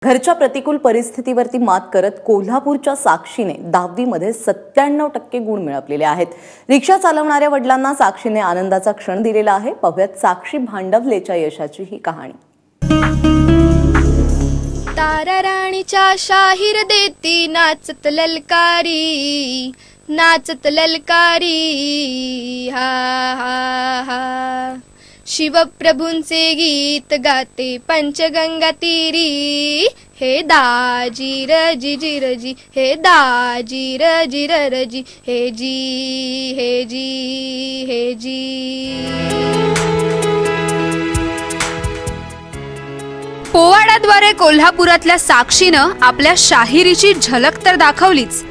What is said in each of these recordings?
घरच्या प्रतिकूल परिस्थितीवरती मात करत कोल्हापूरच्या साक्षीने 10वी मध्ये 97% गुण मिळवलेले आहेत। रिक्षा चालवणाऱ्या वडिलांना साक्षीने आनंदाचा क्षण दिलेला आहे। पाहूयात साक्षी भांडवलेच्या यशाची ही कहाणी। तारा राणीच्या शाहीर देती नाचत ललकारी हा हा हा। शिवप्रभूंचे गीत गाते पंचगंगा तीरी, हे दाजी रजी जिरजी, हे दाजी रजी रजी, हे जी हे जी हे जी। पोवाड्याद्वारे कोल्हापुरातल्या साक्षीनं आपल्या शाहिरीची झलक तर दाखवलीच,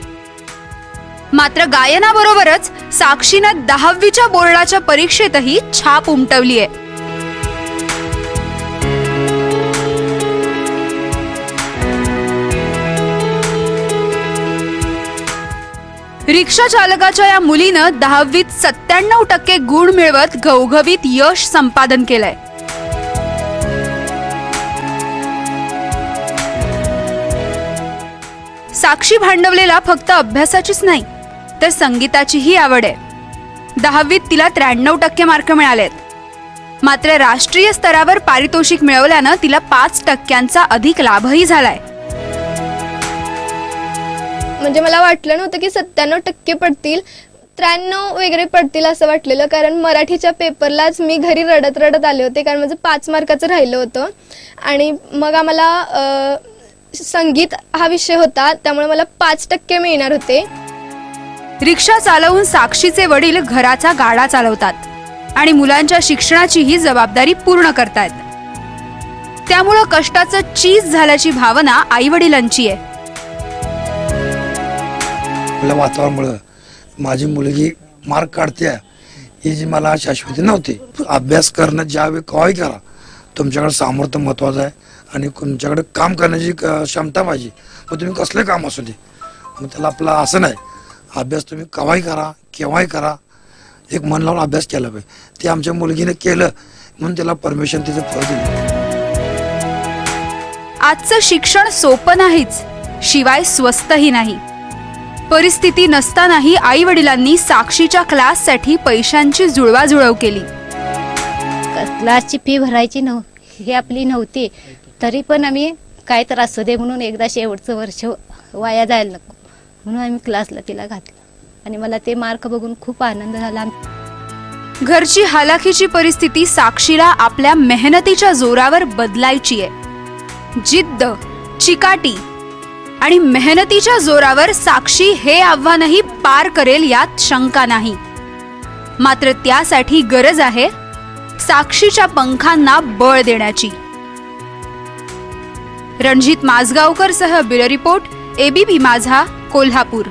मात्र गायनाबरोबरच साक्षीनं 10वीच्या बोर्डाच्या परीक्षेतही छाप उमटवली आहे। रिक्षा चालकाच्या या मुलीनं 10वीत 97% गुण मिळवत घवघवीत यश संपादन केलंय। साक्षी भांडवलेला फक्त अभ्यासाचीच नाही तर संगीताचीही आवड आहे। 10वीत तिला 93% मार्क मिळालेत, मात्र राष्ट्रीय स्तरावर पारितोषिक मिळवल्यानं तिला 5%चा अधिक लाभही झालाय। म्हणजे मला वाटलं नव्हतं की 97% पडतील, 93 वगैरे पडतील असं वाटलेलं, कारण मराठीच्या पेपरलाच मी घरी रडत रडत आले होते, कारण माझं 5 मार्काचं राहिलं होतं। आणि मग आम्हाला संगीत हा विषय होता, त्यामुळे मला 5% मिळणार होते। रिक्षा चालवून साक्षीचे वडील घराचा गाडा चालवतात आणि मुलांच्या शिक्षणाचीही जबाबदारी पूर्ण करतात, त्यामुळे कष्टाचं चीज झाल्याची भावना आई वडिलांची आहे। आपल्या वातावरणामुळे माझी मुलगी मार्क काढते ही जी मला शाश्वती नव्हती। अभ्यास करणं ज्यावेळी केव्हाही करा, तुमच्याकडे सामर्थ्य महत्वाचं आहे आणि तुमच्याकडे काम करण्याची क्षमता पाहिजे। मग तुम्ही कसले काम असू दे, मग त्याला आपला असं नाही, अभ्यास तुम्ही केव्हाही करा केव्हाही करा, एक मन लावून अभ्यास केला पाहिजे। ते आमच्या मुलगीने केलं म्हणून त्याला परमिशन तिचं फळ दिलं। आजचं शिक्षण सोपं नाहीच, शिवाय स्वस्तही नाही। परिस्थिती नसतानाही आई वडिलांनी साक्षीच्या क्लाससाठी पैशांची जुळवाजुळव केली। क्लासची फी भरायची हे आपली नव्हती, तरी पण आम्ही काय तर असू दे म्हणून एकदा शेवटचं वर्ष वाया जायला नको म्हणून आम्ही क्लासला तिला घातलं आणि मला ते मार्क बघून खूप आनंद झाला। घरची हालाखीची परिस्थिती साक्षीला आपल्या मेहनतीच्या जोरावर बदलायची आहे। जिद्द, चिकाटी आणि मेहनतीच्या जोरावर साक्षी हे आव्हानही पार करेल यात शंका नाही, मात्र त्यासाठी गरज आहे साक्षीच्या पंखांना बळ देण्याची। रणजित माजगावकर सह ब्युरो रिपोर्ट, ABP माझा, कोल्हापूर।